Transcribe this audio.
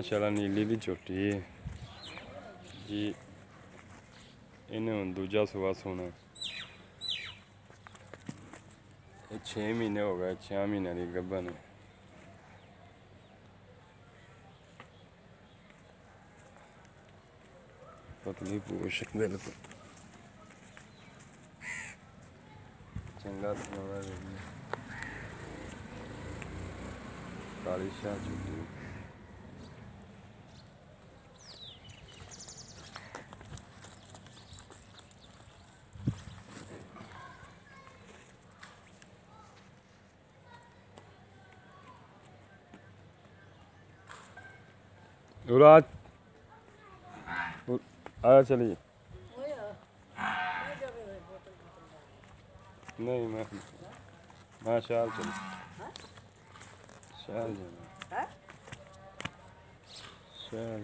माशाल्लाह नीली दी झोटी है जी। इन्हें हुण दूजा सुआ सोना 6 महीने हो गए, 6 महीने की गब्बन है। पतली पूछ बिल्कुल चंगा सोना काली शाह झोटी। युवराज आया चलिए। नहीं मैं शाल चल शाल जाना शाल